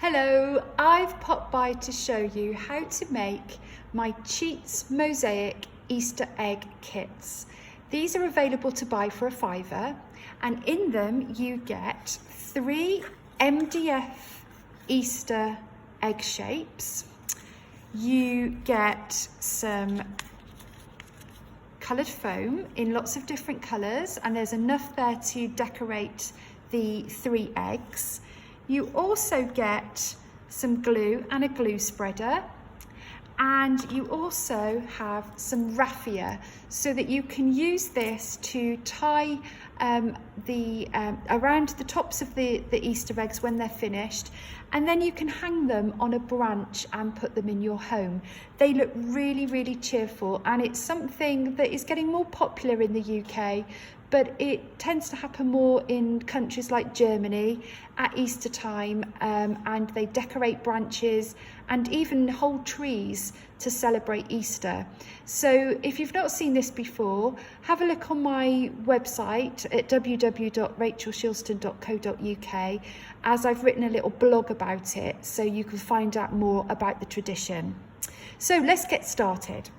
Hello, I've popped by to show you how to make my Cheats Mosaic Easter egg kits. These are available to buy for £5 and in them you get 3 MDF Easter egg shapes. You get some coloured foam in lots of different colours and there's enough there to decorate the 3 eggs. You also get some glue and a glue spreader, and you also have some raffia so that you can use this to tie around the tops of the Easter eggs when they're finished, and then you can hang them on a branch and put them in your home. They look really, really cheerful, and it's something that is getting more popular in the UK, but it tends to happen more in countries like Germany at Easter time, and they decorate branches and even whole trees to celebrate Easter. So if you've not seen this before, have a look on my website at www.rachelshilston.co.uk, as I've written a little blog about it so you can find out more about the tradition. So let's get started.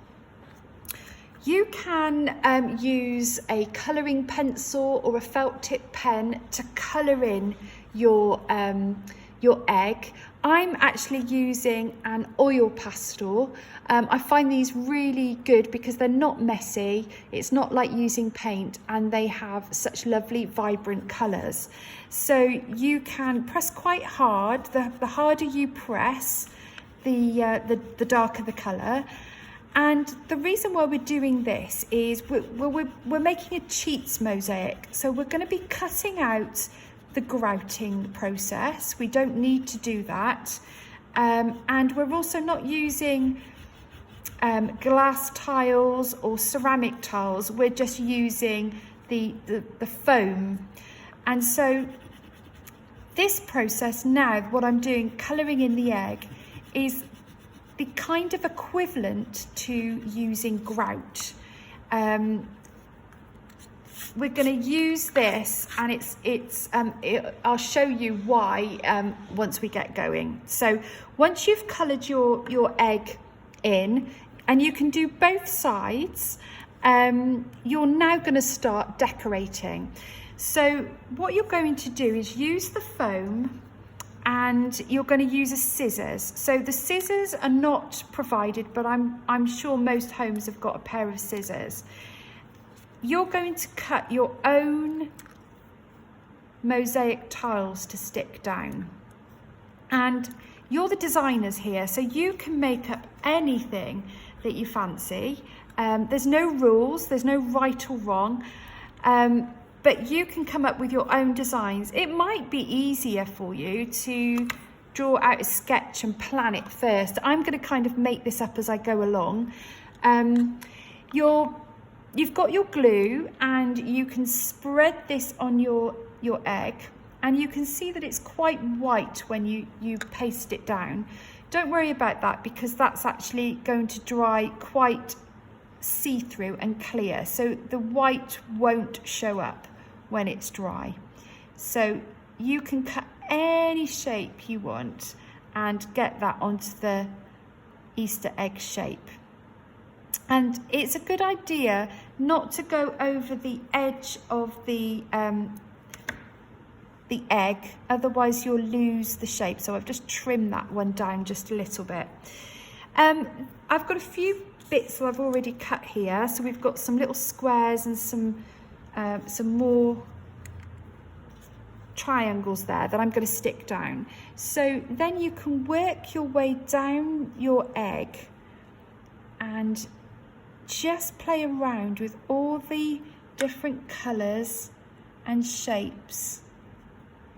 You can use a colouring pencil or a felt tip pen to colour in your egg. I'm actually using an oil pastel. I find these really good because they're not messy. It's not like using paint, and they have such lovely vibrant colours. So you can press quite hard. The harder you press, the darker the colour. And the reason why we're doing this is we're making a Cheats mosaic. So we're going to be cutting out the grouting process. We don't need to do that. And we're also not using glass tiles or ceramic tiles. We're just using the foam. And so this process now, what I'm doing, colouring in the egg, is the kind of equivalent to using grout. We're going to use this, and I'll show you why once we get going. So once you've coloured your egg in, and you can do both sides, you're now going to start decorating. So what you're going to do is use the foam, and you're going to use a scissors. So the scissors are not provided, but I'm sure most homes have got a pair of scissors. You're going to cut your own mosaic tiles to stick down. And you're the designers here, so you can make up anything that you fancy. There's no rules, there's no right or wrong. But you can come up with your own designs. It might be easier for you to draw out a sketch and plan it first. I'm going to kind of make this up as I go along. You've got your glue, and you can spread this on your egg, and you can see that it's quite white when you paste it down. Don't worry about that, because that's actually going to dry quite see-through and clear, so the white won't show up when it's dry. So you can cut any shape you want and get that onto the Easter egg shape. And it's a good idea not to go over the edge of the egg, otherwise you'll lose the shape. So I've just trimmed that one down just a little bit. I've got a few bits that I've already cut here. So we've got some little squares and some more triangles there that I'm going to stick down. So then you can work your way down your egg and just play around with all the different colours and shapes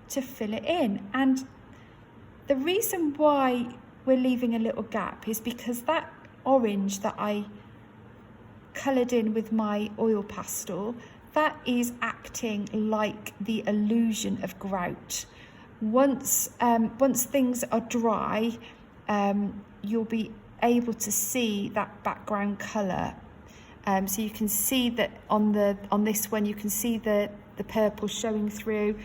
to fill it in. And the reason why we're leaving a little gap is because that orange that I coloured in with my oil pastel, that is acting like the illusion of grout. Once things are dry, you'll be able to see that background colour. So you can see that on this one, you can see the purple showing through,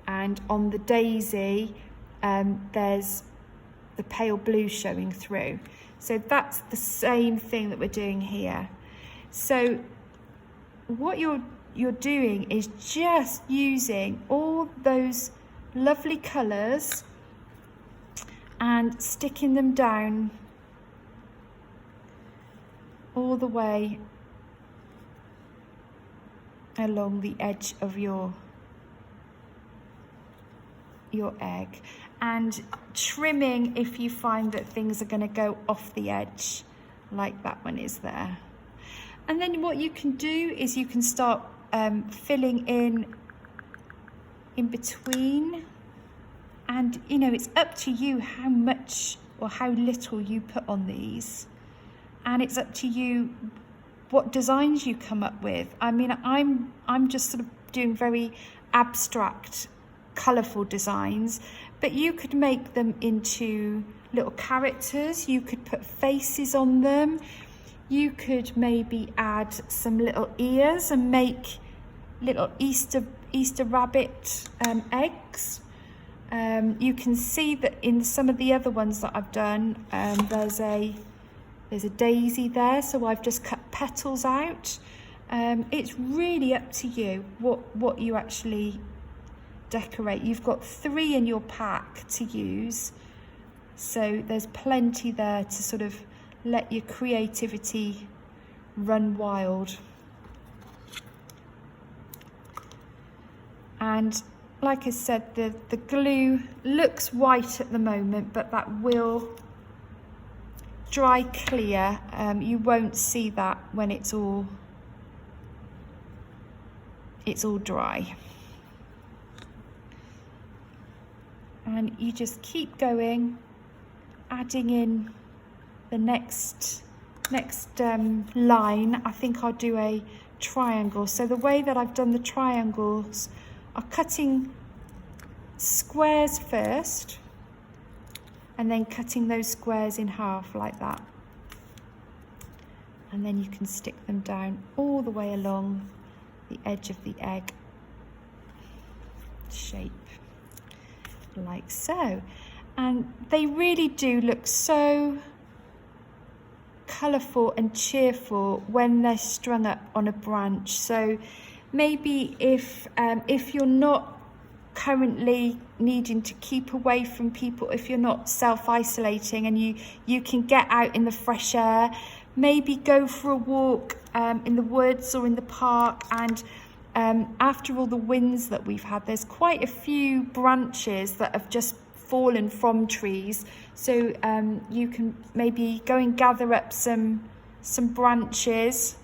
and on the daisy there's the pale blue showing through. So that's the same thing that we're doing here. So what you're doing is just using all those lovely colours and sticking them down all the way along the edge of your egg, and trimming if you find that things are going to go off the edge, like that one is there. And then what you can do is you can start filling in between, and you know, it's up to you how much or how little you put on these, and it's up to you what designs you come up with. I mean, I'm just sort of doing very abstract, colourful designs, but you could make them into little characters, you could put faces on them, you could maybe add some little ears and make little Easter rabbit eggs. You can see that in some of the other ones that I've done, there's a daisy there, so I've just cut petals out. It's really up to you what you actually decorate. You've got 3 in your pack to use, so there's plenty there to sort of let your creativity run wild. And like I said, the glue looks white at the moment, but that will dry clear. You won't see that when it's all dry. And you just keep going, adding in the next line. I think I'll do a triangle. So the way that I've done the triangles are cutting squares first, and then cutting those squares in half like that. And then you can stick them down all the way along the edge of the egg shape, like so. And they really do look so colourful and cheerful when they're strung up on a branch. So maybe if you're not currently needing to keep away from people, if you're not self-isolating and you can get out in the fresh air, maybe go for a walk in the woods or in the park. And after all the winds that we've had, there's quite a few branches that have just fallen from trees, so you can maybe go and gather up some branches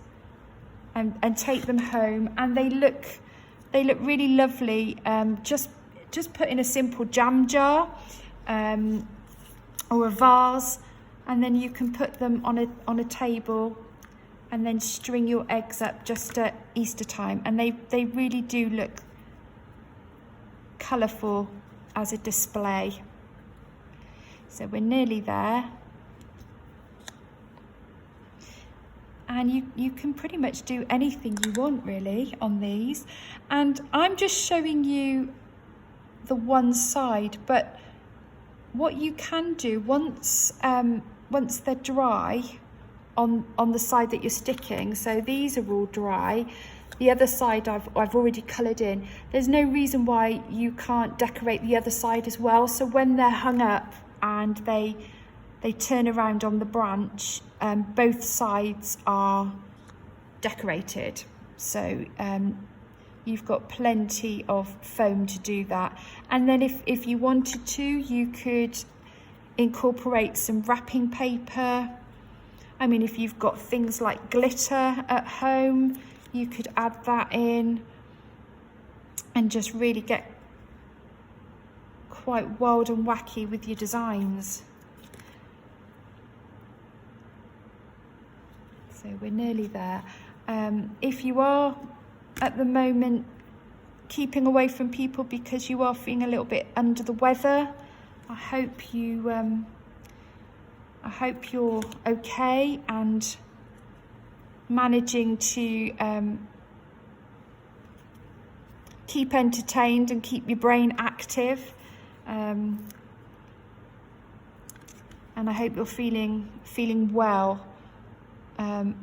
and take them home, and they look really lovely. Just put in a simple jam jar or a vase, and then you can put them on a table and then string your eggs up just at Easter time, and they really do look colourful as a display. So we're nearly there, and you can pretty much do anything you want really on these. And I'm just showing you the one side, but what you can do once they're dry on the side that you're sticking, so these are all dry, the other side I've already coloured in, there's no reason why you can't decorate the other side as well. So when they're hung up and they turn around on the branch, both sides are decorated. So you've got plenty of foam to do that. And then if you wanted to, you could incorporate some wrapping paper. I mean, if you've got things like glitter at home, you could add that in and just really get quite wild and wacky with your designs. So we're nearly there. If you are at the moment keeping away from people because you are feeling a little bit under the weather, I hope you're okay and managing to keep entertained and keep your brain active. and I hope you're feeling well.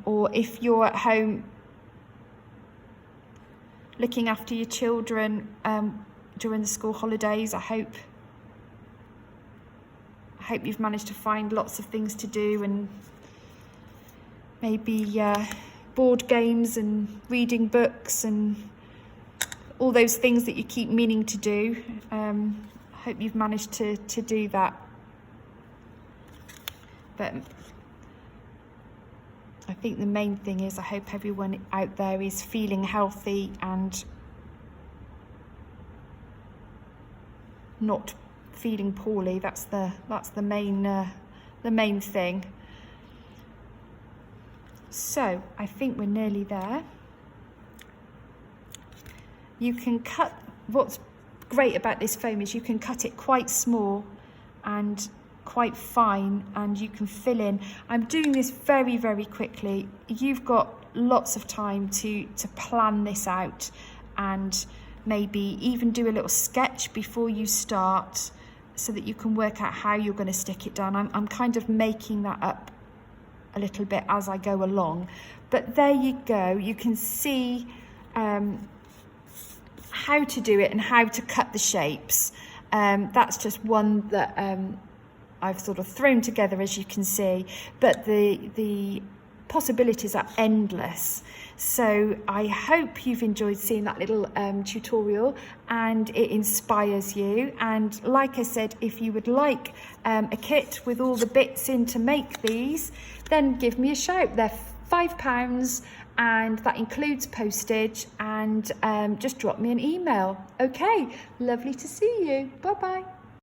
Or if you're at home looking after your children during the school holidays, I hope you've managed to find lots of things to do, and maybe board games and reading books and all those things that you keep meaning to do. I hope you've managed to do that. But I think the main thing is I hope everyone out there is feeling healthy and not feeling poorly. That's the main thing. So I think we're nearly there. You can cut, what's great about this foam is you can cut it quite small and quite fine, and you can fill in. I'm doing this very, very quickly. You've got lots of time to plan this out, and maybe even do a little sketch before you start, so that you can work out how you're going to stick it down. I'm kind of making that up a little bit as I go along, but there you go. You can see how to do it and how to cut the shapes. That's just one that I've sort of thrown together, as you can see, but the possibilities are endless. So I hope you've enjoyed seeing that little tutorial and it inspires you. And like I said, if you would like a kit with all the bits in to make these, then give me a shout. They're £5 and that includes postage, and just drop me an email. Okay, lovely to see you. Bye bye.